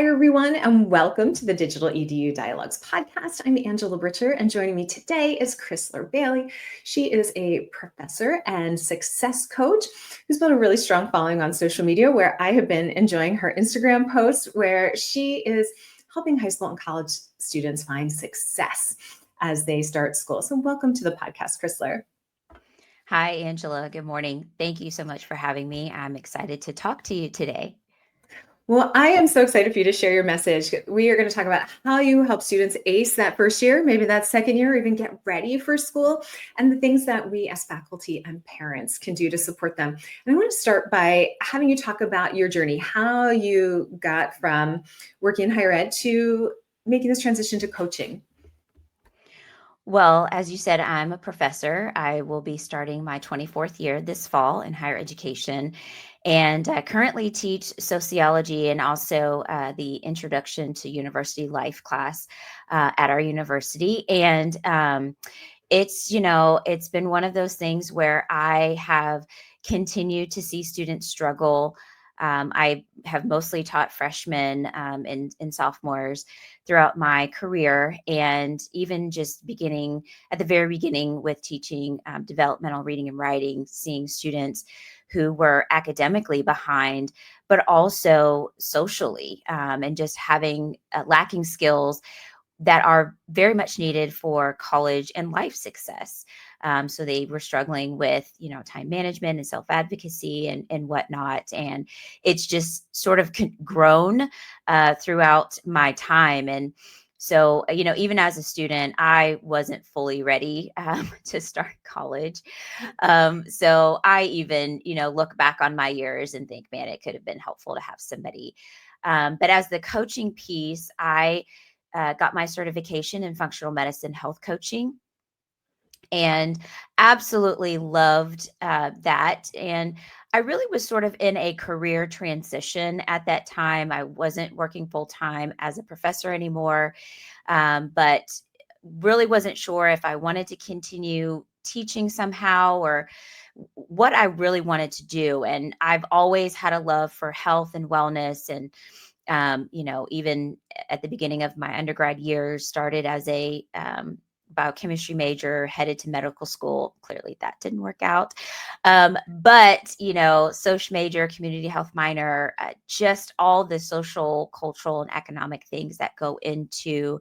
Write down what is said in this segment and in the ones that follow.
Hi, everyone, and welcome to the Digital EDU Dialogues podcast. I'm Angela Britcher, and joining me today is Krisler Bailey. She is a professor and success coach who's built a really strong following on social media, where I have been enjoying her Instagram posts, where she is helping high school and college students find success as they start school. So welcome to the podcast, Krisler. Hi, Angela. Good morning. Thank you so much for having me. I'm excited to talk to you today. Well, I am so excited for you to share your message. We are going to talk about how you help students ace that first year, maybe that second year, or even get ready for school, and the things that we as faculty and parents can do to support them. And I want to start by having you talk about your journey, how you got from working in higher ed to making this transition to coaching. Well, as you said, I'm a professor. I will be starting my 24th year this fall in higher education, and I currently teach sociology and also the Introduction to University Life class at our university. And it's been one of those things where I have continued to see students struggle. I have mostly taught freshmen and sophomores throughout my career, and even just beginning at the very beginning with teaching developmental reading and writing, seeing students who were academically behind, but also socially, and just having lacking skills that are very much needed for college and life success. So they were struggling with, time management and self-advocacy and whatnot. And it's just sort of grown throughout my time. And so, even as a student, I wasn't fully ready to start college. So I even, look back on my years and think, man, it could have been helpful to have somebody. But as the coaching piece, I got my certification in functional medicine health coaching and absolutely loved that. And I really was sort of in a career transition at that time. I wasn't working full time as a professor anymore, but really wasn't sure if I wanted to continue teaching somehow or what I really wanted to do. And I've always had a love for health and wellness. And even at the beginning of my undergrad years, started as a biochemistry major, headed to medical school. Clearly that didn't work out. But, social major, community health minor, just all the social, cultural, and economic things that go into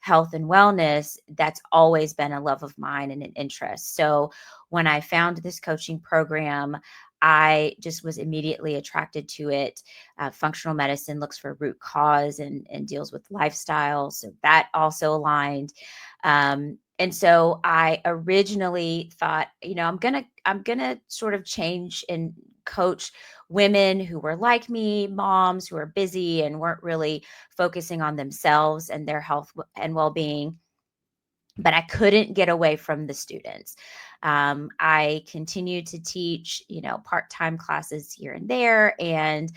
health and wellness, that's always been a love of mine and an interest. So when I found this coaching program, I just was immediately attracted to it. Functional medicine looks for root cause and deals with lifestyle. So that also aligned. And so I originally thought, I'm gonna sort of change and coach women who were like me, moms who are busy and weren't really focusing on themselves and their health and well-being. But I couldn't get away from the students. I continued to teach, part-time classes here and there, and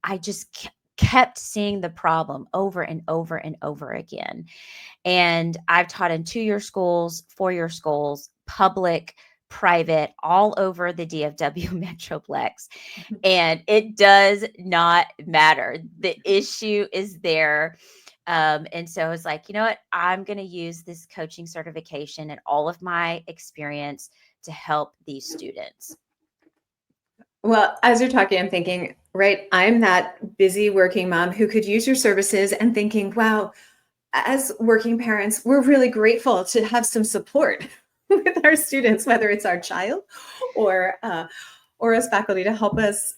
I just kept seeing the problem over and over and over again. And I've taught in 2-year schools, 4-year schools, public, private, all over the DFW Metroplex. And it does not matter. The issue is there. And so I was like, you know what? I'm going to use this coaching certification and all of my experience to help these students. Well, as you're talking, I'm thinking, right, I'm that busy working mom who could use your services and thinking, wow, as working parents, we're really grateful to have some support with our students, whether it's our child or as faculty, to help us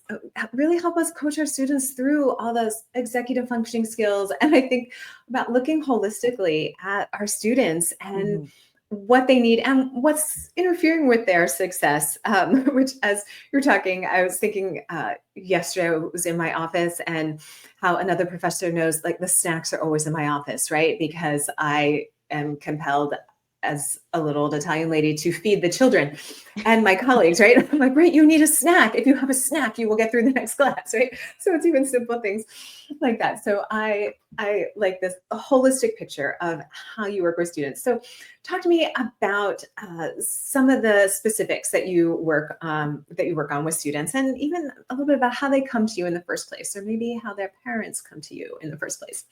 really help us coach our students through all those executive functioning skills. And I think about looking holistically at our students and what they need and what's interfering with their success, which, as you're talking, I was thinking yesterday I was in my office and how another professor knows, like, the snacks are always in my office, right? Because I am compelled as a little old Italian lady to feed the children and my colleagues, right? I'm like, right, you need a snack. If you have a snack, you will get through the next class, right? So it's even simple things like that. So I like this a holistic picture of how you work with students. So talk to me about some of the specifics that you work on with students, and even a little bit about how they come to you in the first place, or maybe how their parents come to you in the first place.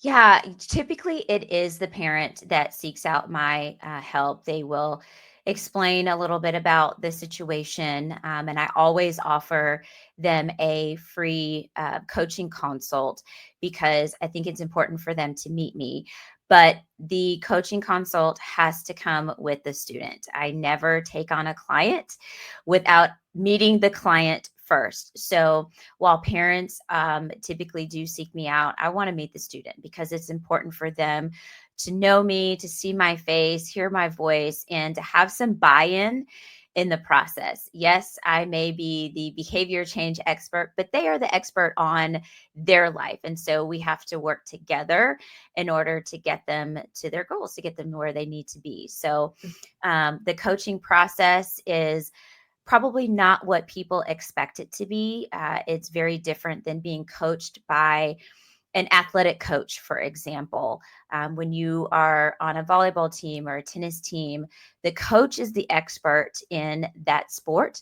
Yeah, typically it is the parent that seeks out my help. They will explain a little bit about the situation, and I always offer them a free coaching consult because I think it's important for them to meet me. But the coaching consult has to come with the student. I never take on a client without meeting the client first. So while parents typically do seek me out, I want to meet the student because it's important for them to know me, to see my face, hear my voice, and to have some buy in the process. Yes, I may be the behavior change expert, but they are the expert on their life. And so we have to work together in order to get them to their goals, to get them where they need to be. So the coaching process is probably not what people expect it to be. It's very different than being coached by an athletic coach, for example. When you are on a volleyball team or a tennis team, the coach is the expert in that sport.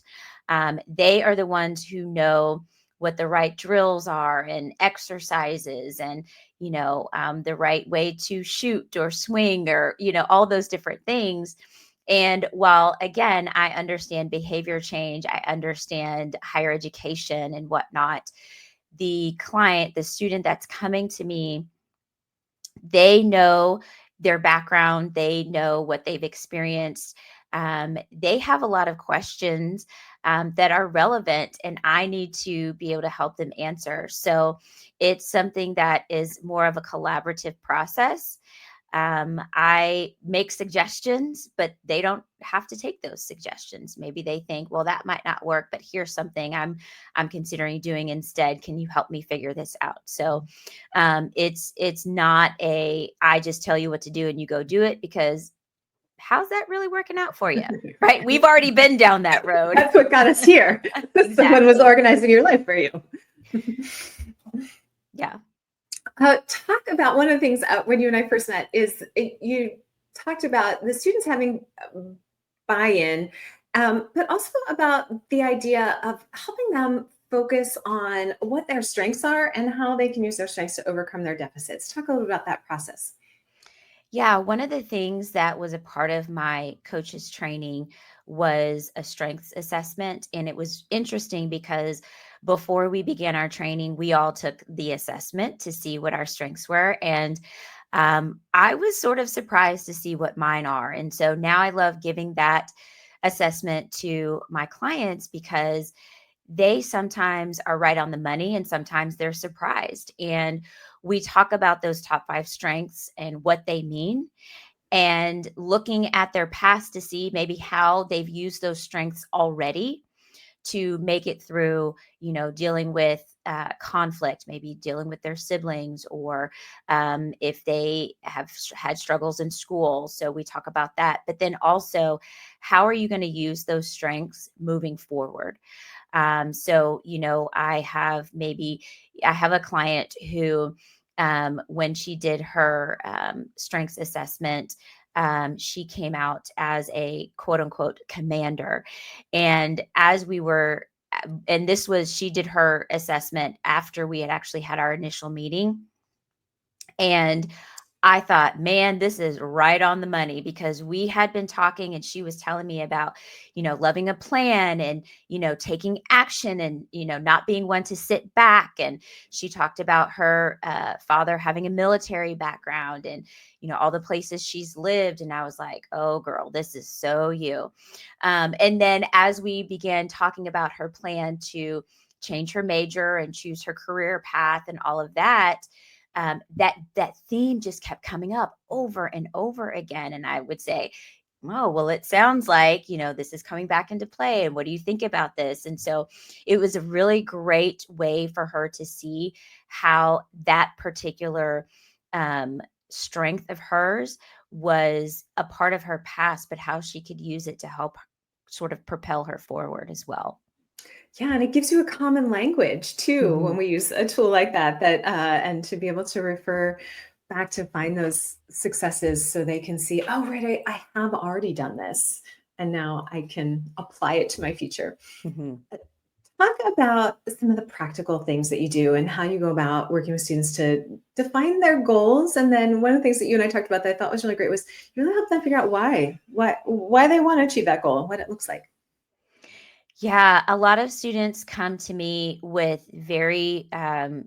They are the ones who know what the right drills are and exercises and the right way to shoot or swing or all those different things. And while, again, I understand behavior change, I understand higher education and whatnot, the client, the student that's coming to me, they know their background, they know what they've experienced. They have a lot of questions that are relevant, and I need to be able to help them answer. So it's something that is more of a collaborative process. I make suggestions, but they don't have to take those suggestions. Maybe they think, well, that might not work, but here's something I'm considering doing instead. Can you help me figure this out? So it's not a I just tell you what to do and you go do it, because how's that really working out for you? Right? We've already been down that road. That's what got us here. Someone was Exactly. organizing your life for you. Yeah. Talk about one of the things when you and I first met is you talked about the students having buy-in, but also about the idea of helping them focus on what their strengths are and how they can use their strengths to overcome their deficits. Talk a little about that process. Yeah, one of the things that was a part of my coach's training was a strengths assessment. And it was interesting because before we began our training, we all took the assessment to see what our strengths were. And I was sort of surprised to see what mine are. And so now I love giving that assessment to my clients because they sometimes are right on the money and sometimes they're surprised. And we talk about those top 5 strengths and what they mean, and looking at their past to see maybe how they've used those strengths already to make it through, dealing with conflict, maybe dealing with their siblings, or if they have had struggles in school. So we talk about that. But then also, how are you going to use those strengths moving forward? So, I have a client who, when she did her strengths assessment, she came out as a quote unquote commander. And she did her assessment after we had actually had our initial meeting. And I thought, man, this is right on the money, because we had been talking and she was telling me about, loving a plan and, taking action and, not being one to sit back. And she talked about her father having a military background and, all the places she's lived. And I was like, oh, girl, this is so you. And then as we began talking about her plan to change her major and choose her career path and all of that, that theme just kept coming up over and over again. And I would say, oh, well, it sounds like, this is coming back into play. And what do you think about this? And so it was a really great way for her to see how that particular strength of hers was a part of her past, but how she could use it to help sort of propel her forward as well. Yeah, and it gives you a common language too when Mhm. we use a tool like that. And to be able to refer back to find those successes so they can see, oh, right, I have already done this, and now I can apply it to my future. Mhm. Talk about some of the practical things that you do and how you go about working with students to define their goals. And then one of the things that you and I talked about that I thought was really great was you really help them figure out why they want to achieve that goal, what it looks like. Yeah, a lot of students come to me with very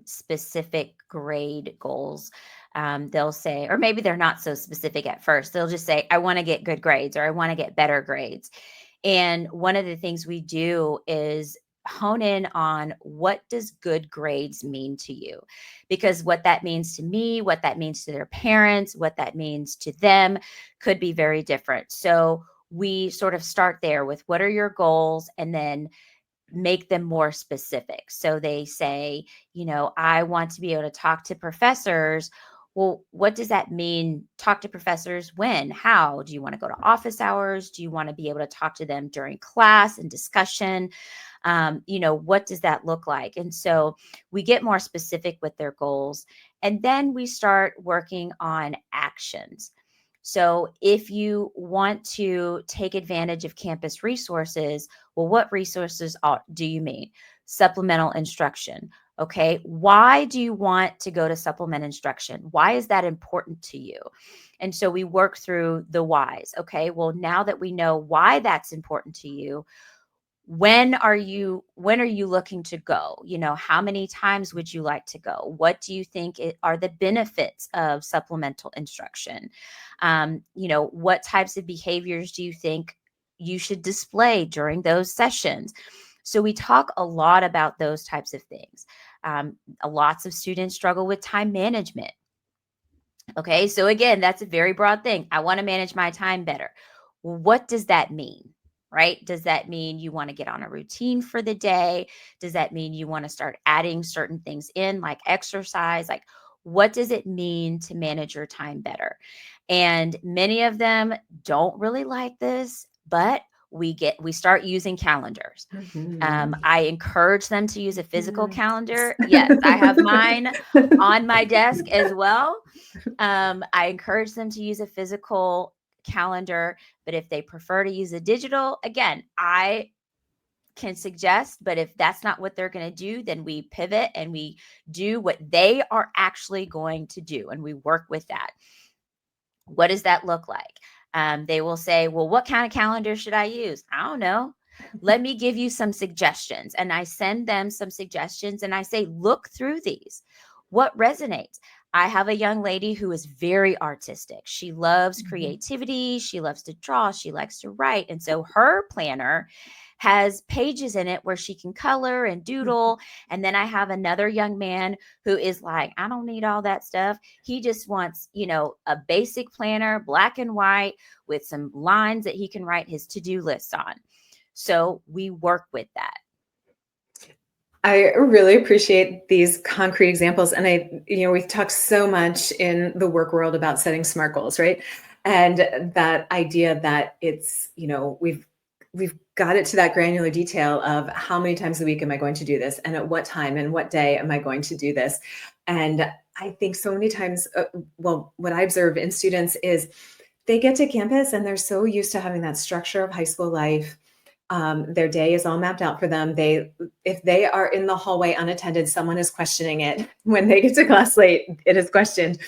specific grade goals. They'll say, or maybe they're not so specific at first. They'll just say, I want to get good grades or I want to get better grades. And one of the things we do is hone in on what does good grades mean to you? Because what that means to me, what that means to their parents, what that means to them could be very different. So we sort of start there with what are your goals and then make them more specific. So they say, I want to be able to talk to professors. Well, what does that mean? Talk to professors when? How? Do you want to go to office hours? Do you want to be able to talk to them during class and discussion? What does that look like? And so we get more specific with their goals. And then we start working on actions. So if you want to take advantage of campus resources, well, what resources do you mean? Supplemental instruction. Okay. Why do you want to go to supplement instruction? Why is that important to you? And so we work through the whys. Okay. Well, now that we know why that's important to you, when are you looking to go? How many times would you like to go? What do you think are the benefits of supplemental instruction? What types of behaviors do you think you should display during those sessions? So we talk a lot about those types of things. Lots of students struggle with time management. Okay, so again, that's a very broad thing. I want to manage my time better. What does that mean? Right? Does that mean you want to get on a routine for the day? Does that mean you want to start adding certain things in, like exercise? Like, what does it mean to manage your time better? And many of them don't really like this, but we start using calendars. Mhm. I encourage them to use a physical Yes. calendar. Yes, I have mine on my desk as well. I encourage them to use a physical calendar, but if they prefer to use a digital, again, I can suggest, but if that's not what they're going to do, then we pivot and we do what they are actually going to do and we work with that. What does that look like? They will say, well, what kind of calendar should I use? I don't know. Let me give you some suggestions. And I send them some suggestions and I say, look through these. What resonates? I have a young lady who is very artistic. She loves Mhm. creativity. She loves to draw. She likes to write. And so her planner has pages in it where she can color and Mhm. doodle. And then I have another young man who is like, I don't need all that stuff. He just wants, a basic planner, black and white, with some lines that he can write his to-do lists on. So we work with that. I really appreciate these concrete examples. And we've talked so much in the work world about setting SMART goals, right? And that idea that we've got it to that granular detail of how many times a week am I going to do this? And at what time and what day am I going to do this? And I think so many times, well, what I observe in students is they get to campus and they're so used to having that structure of high school life. Their day is all mapped out for them. If they are in the hallway unattended, someone is questioning it. When they get to class late, it is questioned.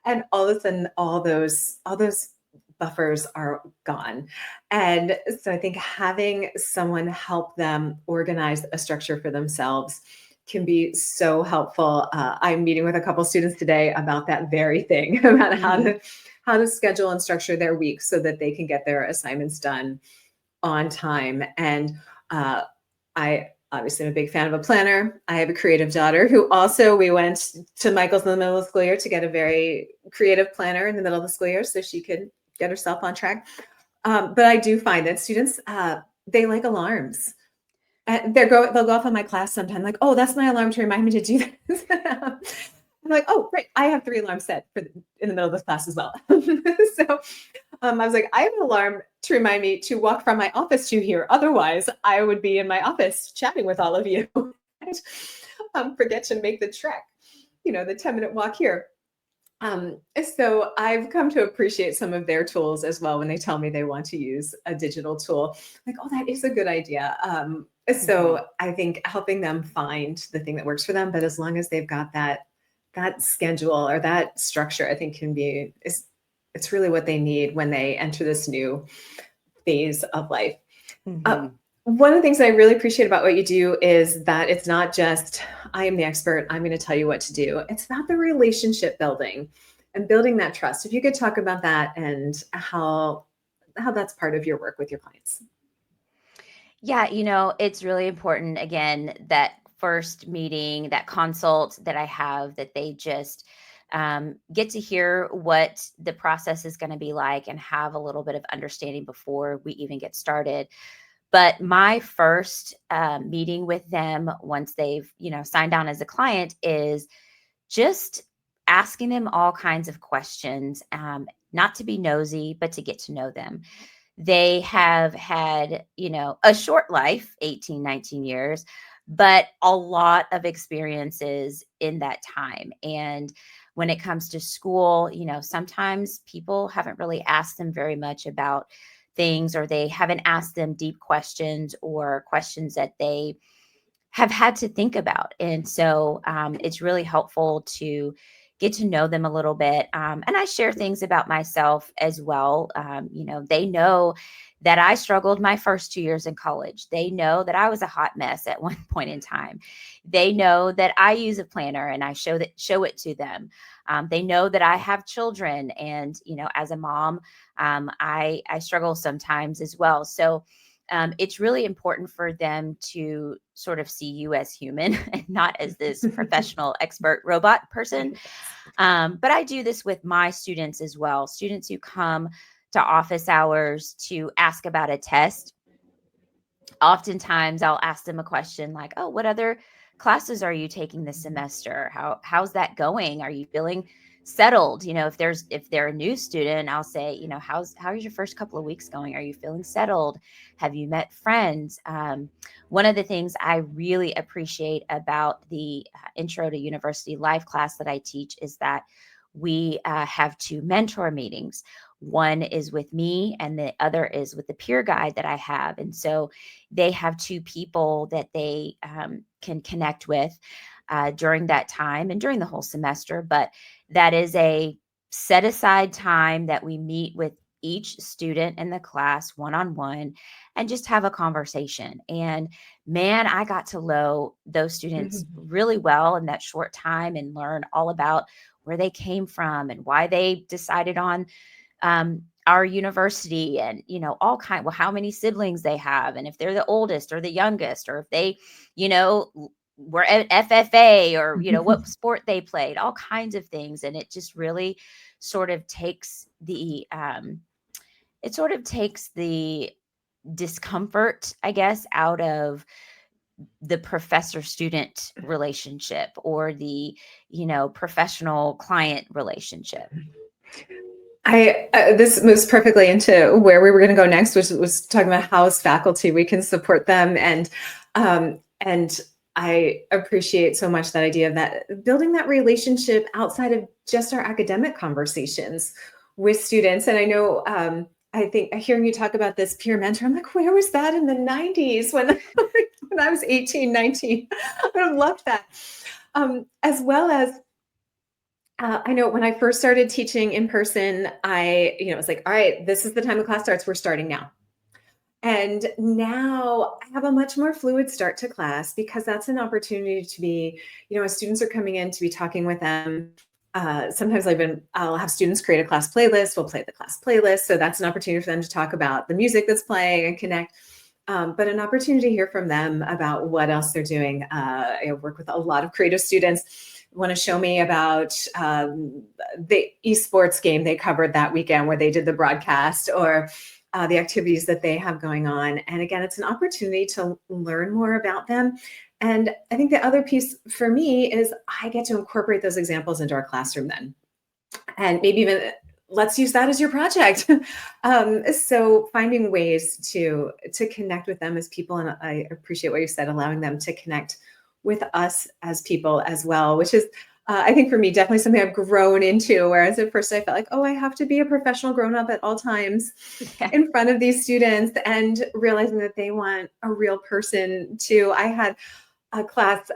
And all of a sudden, all those buffers are gone. And so I think having someone help them organize a structure for themselves can be so helpful. I'm meeting with a couple students today about that very thing, about Mhm. how to schedule and structure their week so that they can get their assignments done on time. And I obviously am a big fan of a planner. I have a creative daughter who also, we went to Michael's in the middle of the school year to get a very creative planner in the middle of the school year so she could get herself on track. But I do find that students, they like alarms. They'll go off on my class sometime, like, oh, that's my alarm to remind me to do this. I'm like, oh, great. I have 3 alarms set for in the middle of this class as well. So I was like, I have an alarm to remind me to walk from my office to here. Otherwise, I would be in my office chatting with all of you and forget to make the trek, the 10-minute walk here. So I've come to appreciate some of their tools as well when they tell me they want to use a digital tool. Like, oh, that is a good idea. So I think helping them find the thing that works for them, but as long as they've got that schedule or that structure, I think it's really what they need when they enter this new phase of life. One of the things that I really appreciate about what you do is that it's not just, I am the expert, I'm going to tell you what to do. It's about the relationship building and building that trust. If you could talk about that and how that's part of your work with your clients. Yeah, it's really important, again, that first meeting, that consult that I have, that they just get to hear what the process is going to be like and have a little bit of understanding before we even get started. But my first meeting with them, once they've, signed on as a client, is just asking them all kinds of questions, not to be nosy, but to get to know them. They have had, a short life, 18, 19 years, but a lot of experiences in that time. And when it comes to school, sometimes people haven't really asked them very much about things, or they haven't asked them deep questions or questions that they have had to think about. And so it's really helpful to get to know them a little bit. And I share things about myself as well. They know that I struggled my first 2 years in college. They know that I was a hot mess at one point in time. They know that I use a planner and I show it to them. They know that I have children, and as a mom, I struggle sometimes as well. So it's really important for them to sort of see you as human and not as this professional expert robot person. But I do this with my students as well. Students who come to office hours to ask about a test. Oftentimes I'll ask them a question like, oh, what other classes are you taking this semester? How's that going? Are you feeling settled? If they're a new student, I'll say, how's your first couple of weeks going? Are you feeling settled? Have you met friends? One of the things I really appreciate about the Intro to University Life class that I teach is that we have 2 mentor meetings. One is with me and the other is with the peer guide that I have. And so they have 2 people that they can connect with during that time and during the whole semester. But that is a set aside time that we meet with each student in the class one-on-one and just have a conversation. And man, I got to know those students really well in that short time and learn all about where they came from and why they decided on our university, and how many siblings they have, and if they're the oldest or the youngest, or if they were at FFA, or what sport they played, all kinds of things. And it just really sort of takes the discomfort, I guess, out of the professor student relationship or the professional client relationship. This moves perfectly into where we were going to go next, which was talking about how as faculty we can support them, and I appreciate so much that idea of that building that relationship outside of just our academic conversations with students. And I know I think hearing you talk about this peer mentor, I'm like, where was that in the 90s when when I was 18, 19? I would have loved that. As well as I know when I first started teaching in person, it was like, all right, this is the time the class starts. We're starting now. And now I have a much more fluid start to class, because that's an opportunity to be, as students are coming in, to be talking with them. Sometimes I'll have students create a class playlist. We'll play the class playlist. So that's an opportunity for them to talk about the music that's playing and connect. But an opportunity to hear from them about what else they're doing. I work with a lot of creative students. Want to show me about the esports game they covered that weekend where they did the broadcast, or the activities that they have going on. And again, it's an opportunity to learn more about them And I think the other piece for me is I get to incorporate those examples into our classroom then. And maybe even let's use that as your project. So finding ways to connect with them as people, and I appreciate what you said, allowing them to connect with us as people as well, which is I think for me definitely something I've grown into. Whereas at first I felt like, oh, I have to be a professional grown up at all times Yeah. in front of these students, and realizing that they want a real person too. I had a class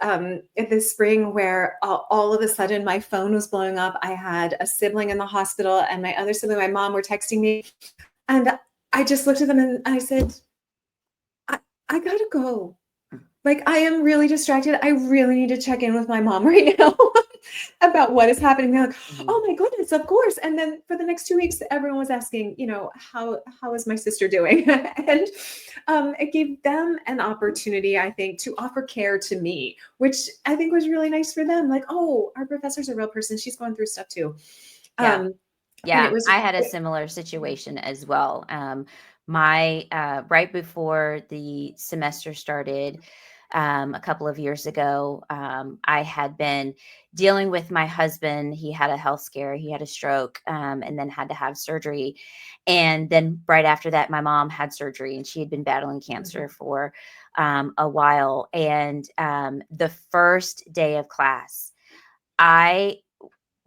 this spring where all of a sudden my phone was blowing up. I had a sibling in the hospital, and my other sibling, my mom, were texting me. And I just looked at them and I said, I gotta go. Like, I am really distracted. I really need to check in with my mom right now about what is happening. They're like, Mhm. oh my goodness, of course. And then for the next 2 weeks, everyone was asking, how is my sister doing? And it gave them an opportunity, I think, to offer care to me, which I think was really nice for them. Like, oh, our professor's a real person. She's going through stuff too. Yeah. Um, and it Yeah, was, I had a similar situation as well. My right before the semester started, a couple of years ago, I had been dealing with my husband. He had a health scare. He had a stroke, and then had to have surgery. And then right after that, my mom had surgery, and she had been battling cancer for a while. And the first day of class, I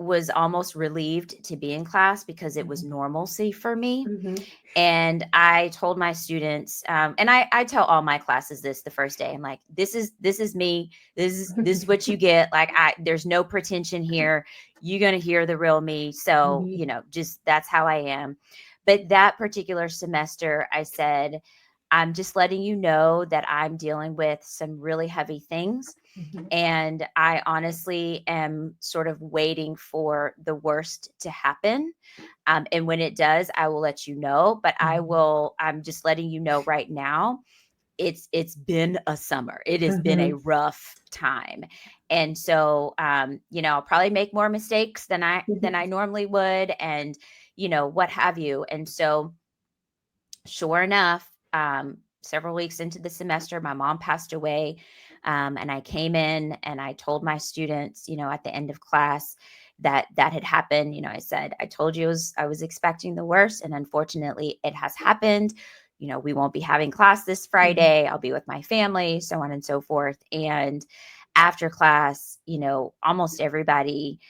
was almost relieved to be in class because it was normalcy for me. mhm, And I told my students, and I tell all my classes this the first day. I'm like, this is me. This is what you get. Like, there's no pretension here. You're gonna hear the real me. So, mhm, just that's how I am. But that particular semester, I said, I'm just letting you know that I'm dealing with some really heavy things. mhm, And I honestly am sort of waiting for the worst to happen. And when it does, I will let you know. But mhm, I'm just letting you know right now, it's been a summer. It has been a mhm, rough time. And so I'll probably make more mistakes than I mhm, normally would, and what have you. And so sure enough, several weeks into the semester, my mom passed away. And I came in and I told my students, at the end of class, that had happened. I said, I told you I was expecting the worst. And unfortunately, it has happened. We won't be having class this mhm, Friday. I'll be with my family, so on and so forth. And after class, almost everybody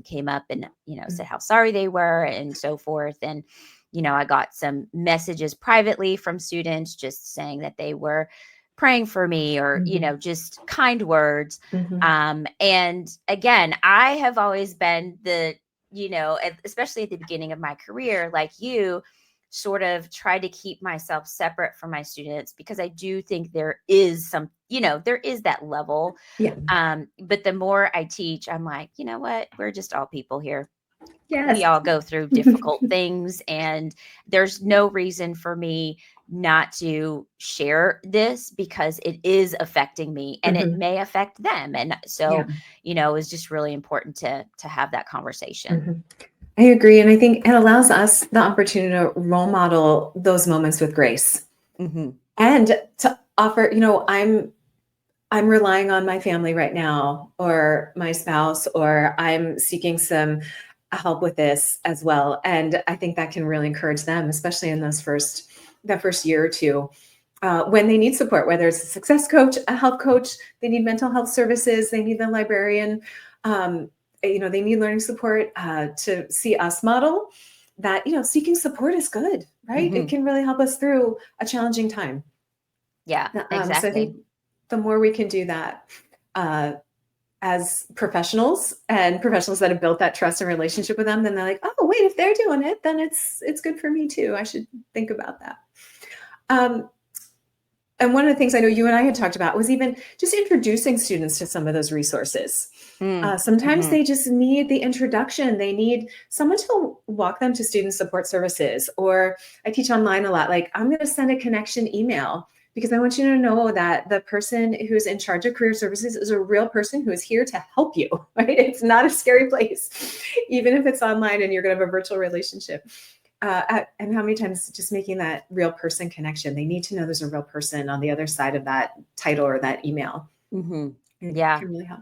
came up and, said how sorry they were and so forth. And I got some messages privately from students just saying that they were praying for me, or, mhm, just kind words. mhm, And again, I have always been especially at the beginning of my career, like you, sort of try to keep myself separate from my students, because I do think there is that level. yeah. But the more I teach, I'm like, you know what? We're just all people here. We Yes. all go through difficult things, and there's no reason for me not to share this, because it is affecting me and it Mhm, may affect them. And yeah. so, it's just really important to have that conversation. Mhm. I agree. And I think it allows us the opportunity to role model those moments with grace Hmm. and to offer, I'm relying on my family right now, or my spouse, or I'm seeking some help with this as well. And I think that can really encourage them, especially in that first year or two, when they need support, whether it's a success coach, a health coach, they need mental health services, they need the librarian, um, they need learning support, to see us model that, seeking support is good, right? It Hmm. can really help us through a challenging time. Yeah, So I think exactly. the more we can do that, uh, as professionals, and professionals that have built that trust and relationship with them, then they're like, oh, wait, if they're doing it, then it's good for me too. I should think about that. Um, and one of the things I know you and I had talked about was even just introducing students to some of those resources. Sometimes Mm-hmm. they just need the introduction. They need someone to walk them to student support services. Or I teach online a lot. Like, I'm going to send a connection email because I want you to know that the person who's in charge of career services is a real person who is here to help you, right? It's not a scary place, even if it's online and you're going to have a virtual relationship. And how many times just making that real person connection? They need to know there's a real person on the other side of that title or that email. Mhm. It Yeah. can really help.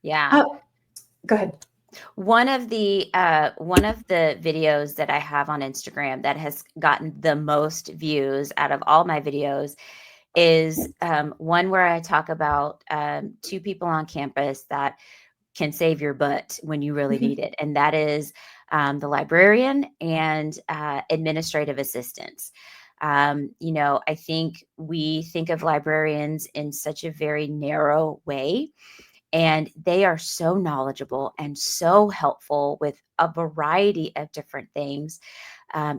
Yeah. Oh, go ahead. One of the videos that I have on Instagram that has gotten the most views out of all my videos is one where I talk about two people on campus that can save your butt when you really need it, and that is the librarian and administrative assistants. I think we think of librarians in such a very narrow way, and they are so knowledgeable and so helpful with a variety of different things.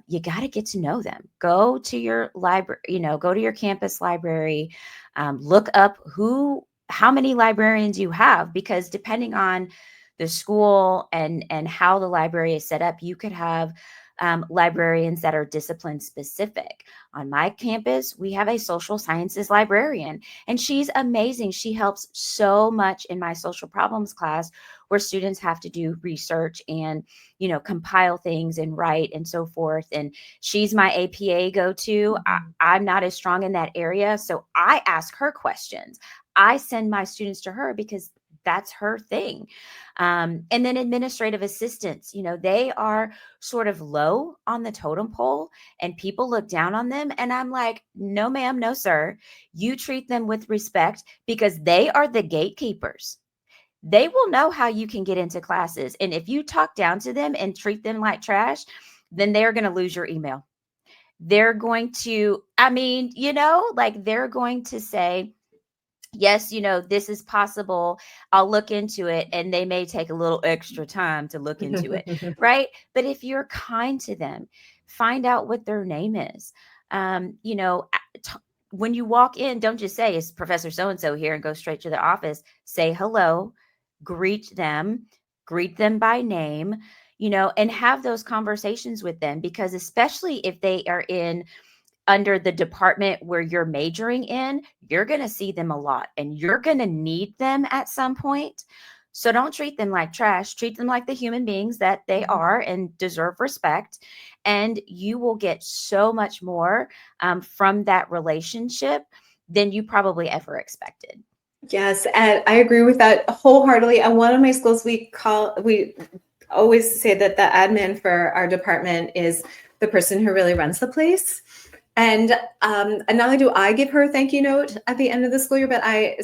You got to get to know them. Go to your library, go to your campus library, look up how many librarians you have, because depending on the school and how the library is set up, you could have librarians that are discipline specific. On my campus, we have a social sciences librarian, and she's amazing. She helps so much in my social problems class, where students have to do research and compile things and write and so forth. And she's my APA go-to. I'm not as strong in that area, so I ask her questions. I send my students to her because that's her thing. And then administrative assistants, they are sort of low on the totem pole, and people look down on them. And I'm like, no, ma'am, no, sir. You treat them with respect, because they are the gatekeepers. They will know how you can get into classes. And if you talk down to them and treat them like trash, then they're going to lose your email. They're going to, like they're going to say, yes, this is possible. I'll look into it. And they may take a little extra time to look into it. Right. But if you're kind to them, find out what their name is. When you walk in, don't just say, "Is Professor so and so here?" and go straight to their office. Say hello, greet them by name, and have those conversations with them, because especially if they are in under the department where you're majoring in, you're going to see them a lot and you're going to need them at some point. So don't treat them like trash. Treat them like the human beings that they are and deserve respect. And you will get so much more from that relationship than you probably ever expected. Yes, and I agree with that wholeheartedly. At one of my schools, we always say that the admin for our department is the person who really runs the place. And not only do I give her a thank you note at the end of the school year, but I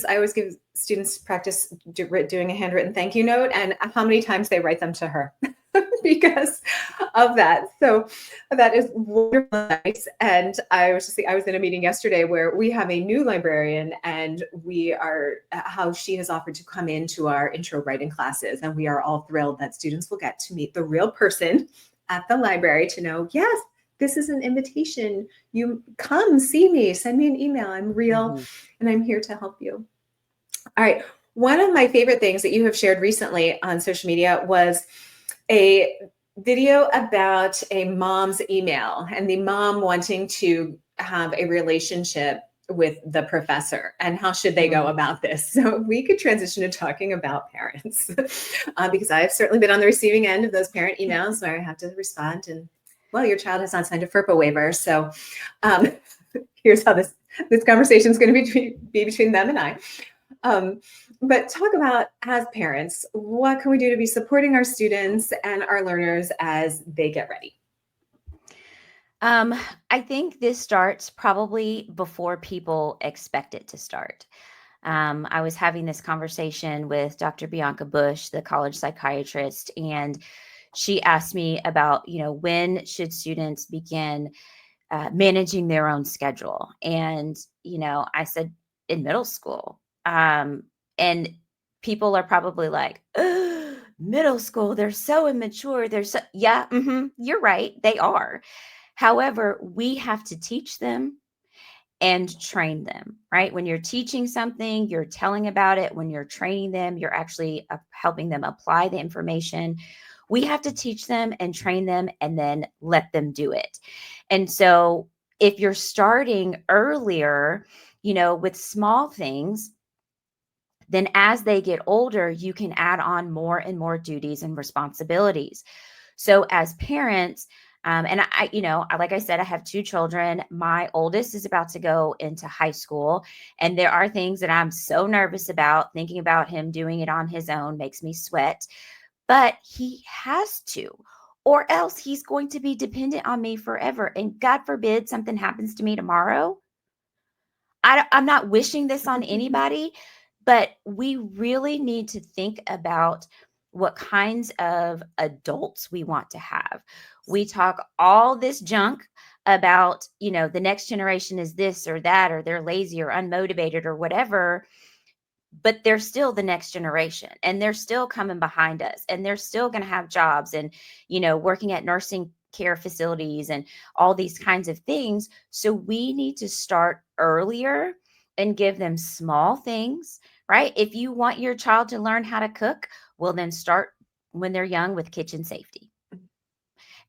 always give students practice doing a handwritten thank you note, and how many times they write them to her because of that. So that is wonderful, nice. And I was in a meeting yesterday where we have a new librarian, and how she has offered to come into our intro writing classes, and we are all thrilled that students will get to meet the real person at the library, to know, yes, this is an invitation. You come see me, send me an email. I'm real and I'm here to help you. All right. One of my favorite things that you have shared recently on social media was a video about a mom's email and the mom wanting to have a relationship with the professor, and how should they go about this. So we could transition to talking about parents because I've certainly been on the receiving end of those parent emails where I have to respond and, well, your child has not signed a FERPA waiver. So um, here's how this conversation is going to be between them and I. But talk about, as parents, what can we do to be supporting our students and our learners as they get ready? I think this starts probably before people expect it to start. I was having this conversation with Dr. Bianca Bush, the college psychiatrist, and she asked me about, when should students begin managing their own schedule? And, I said in middle school. And people are probably like, "Ugh, middle school, they're so immature. Yeah, you're right. They are. However, we have to teach them and train them, right? When you're teaching something, you're telling about it. When you're training them, you're actually helping them apply the information. We have to teach them and train them and then let them do it. And so if you're starting earlier, with small things, then as they get older, you can add on more and more duties and responsibilities. So as parents, And like I said, I have 2 children. My oldest is about to go into high school, and there are things that I'm so nervous about. Thinking about him doing it on his own makes me sweat, but he has to, or else he's going to be dependent on me forever. And God forbid something happens to me tomorrow. I'm not wishing this on anybody, but we really need to think about what kinds of adults we want to have. We talk all this junk about, the next generation is this or that, or they're lazy or unmotivated or whatever, but they're still the next generation, and they're still coming behind us, and they're still going to have jobs and, working at nursing care facilities and all these kinds of things. So we need to start earlier and give them small things, right? If you want your child to learn how to cook, well, then start when they're young with kitchen safety,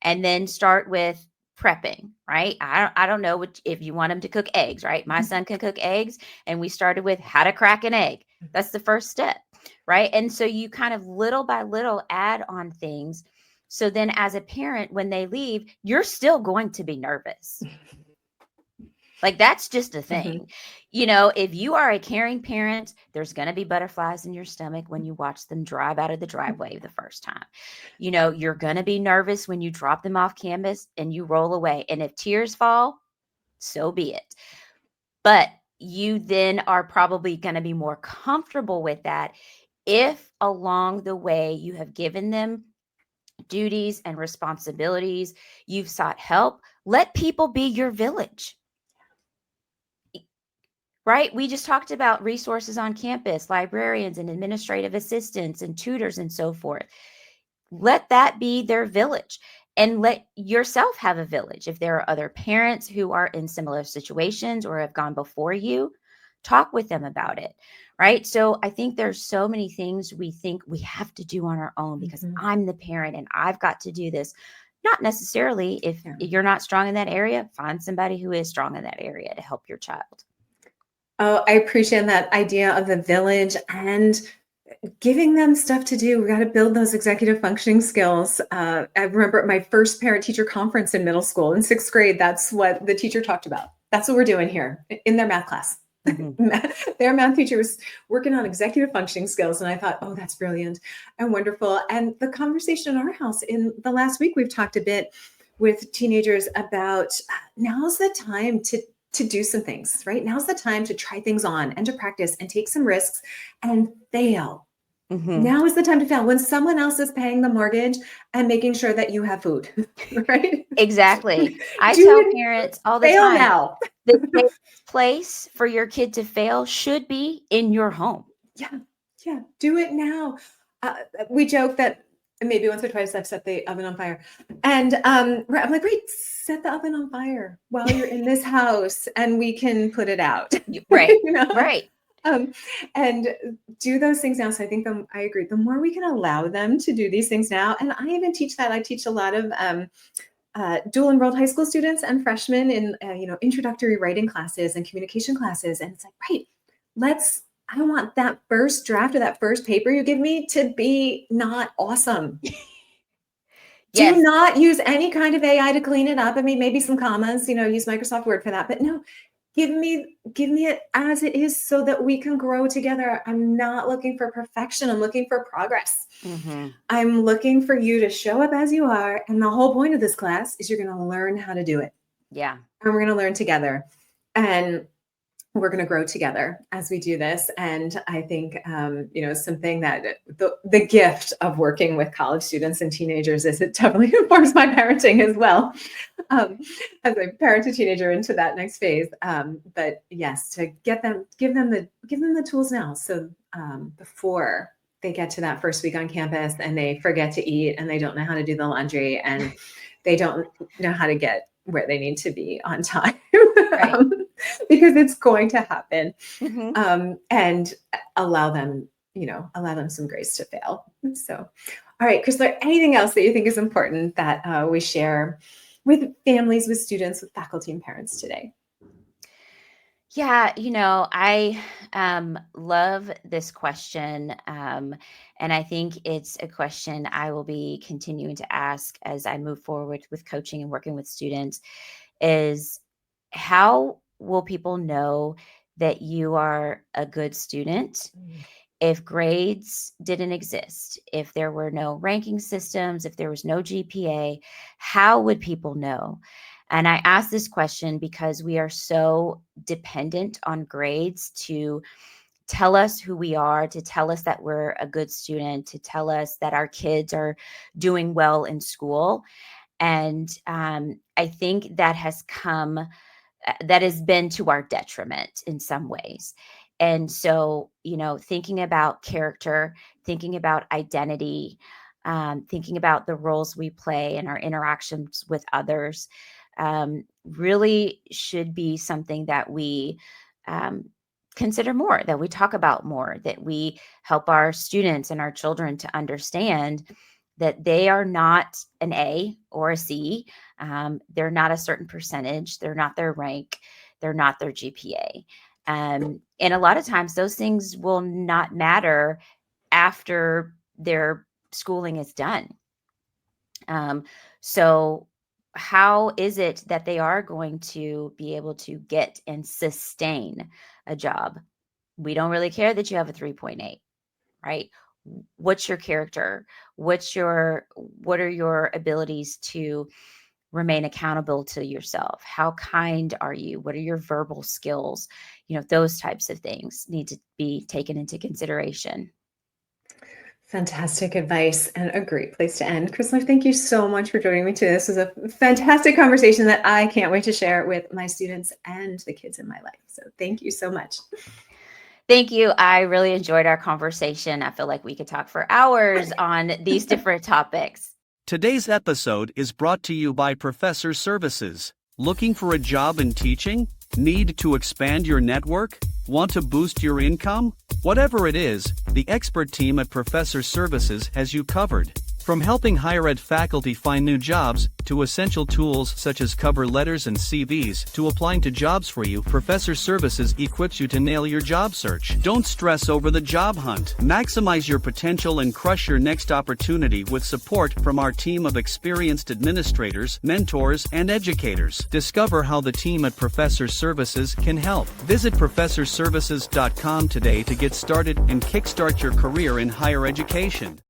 and then start with prepping, right? I don't know if you want them to cook eggs, right? My son can cook eggs, and we started with how to crack an egg. That's the first step, right? And so you kind of little by little add on things. So then as a parent, when they leave, you're still going to be nervous. Like, that's just a thing. If you are a caring parent, there's going to be butterflies in your stomach when you watch them drive out of the driveway the first time. You're going to be nervous when you drop them off campus and you roll away. And if tears fall, so be it. But you then are probably going to be more comfortable with that if along the way you have given them duties and responsibilities, you've sought help. Let people be your village. Right? We just talked about resources on campus, librarians and administrative assistants and tutors and so forth. Let that be their village, and let yourself have a village. If there are other parents who are in similar situations or have gone before you, talk with them about it. Right? So I think there's so many things we think we have to do on our own because I'm the parent and I've got to do this. Not necessarily. If you're not strong in that area, find somebody who is strong in that area to help your child. Oh, I appreciate that idea of the village and giving them stuff to do. We got to build those executive functioning skills. I remember at my first parent-teacher conference in middle school in 6th grade, that's what the teacher talked about. That's what we're doing here in their math class. Their math teacher was working on executive functioning skills. And I thought, oh, that's brilliant and wonderful. And the conversation in our house in the last week, we've talked a bit with teenagers about now's the time to do some things, right? Now's the time to try things on and to practice and take some risks and fail. Now is the time to fail when someone else is paying the mortgage and making sure that you have food, right? Exactly. I tell parents all the fail time, now. the safest place for your kid to fail should be in your home. Yeah. Do it now. We joke that maybe once or twice I've set the oven on fire, and I'm like, great, set the oven on fire while you're in this house, and we can put it out. Right. Right. And do those things now. So I think I agree. The more we can allow them to do these things now, and I even teach that. I teach a lot of dual enrolled high school students and freshmen in introductory writing classes and communication classes, and it's like, right, I want that first draft of that first paper you give me to be not awesome. Yes. Do not use any kind of AI to clean it up. I mean, maybe some commas, use Microsoft Word for that, but no, give me it as it is so that we can grow together. I'm not looking for perfection. I'm looking for progress. I'm looking for you to show up as you are. And the whole point of this class is you're going to learn how to do it. Yeah. And we're going to learn together. And we're going to grow together as we do this. And I think, something that the gift of working with college students and teenagers is it definitely informs my parenting as well, as I parent a teenager into that next phase. But yes, to give them the tools now. So before they get to that first week on campus and they forget to eat and they don't know how to do the laundry and they don't know how to get where they need to be on time. Right. Because it's going to happen, and allow them some grace to fail. So, all right, Krisler, anything else that you think is important that we share with families, with students, with faculty and parents today? Yeah, I love this question. And I think it's a question I will be continuing to ask as I move forward with coaching and working with students is how will people know that you are a good student if grades didn't exist, if there were no ranking systems, if there was no GPA? How would people know? And I ask this question because we are so dependent on grades to tell us who we are, to tell us that we're a good student, to tell us that our kids are doing well in school. And I think that has been to our detriment in some ways. And so, thinking about character, thinking about identity, thinking about the roles we play and our interactions with others, really should be something that we um, consider more, that we talk about more, that we help our students and our children to understand that they are not an A or a C. They're not a certain percentage. They're not their rank. They're not their GPA. And a lot of times those things will not matter after their schooling is done. So how is it that they are going to be able to get and sustain a job? We don't really care that you have a 3.8, right? What's your character? What are your abilities to remain accountable to yourself? How kind are you? What are your verbal skills? Those types of things need to be taken into consideration. Fantastic advice and a great place to end. Krisler, thank you so much for joining me today. This was a fantastic conversation that I can't wait to share with my students and the kids in my life. So thank you so much. Thank you. I really enjoyed our conversation. I feel like we could talk for hours on these different topics. Today's episode is brought to you by Professor Services. Looking for a job in teaching? Need to expand your network? Want to boost your income? Whatever it is, the expert team at Professor Services has you covered. From helping higher ed faculty find new jobs, to essential tools such as cover letters and CVs, to applying to jobs for you, Professor Services equips you to nail your job search. Don't stress over the job hunt. Maximize your potential and crush your next opportunity with support from our team of experienced administrators, mentors, and educators. Discover how the team at Professor Services can help. Visit professorservices.com today to get started and kickstart your career in higher education.